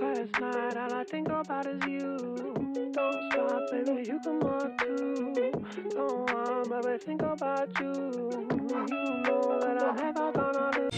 Last night all I think about is you. Don't stop, baby, you come up too. Don't want, baby, think about you. You know that I never gonna lose.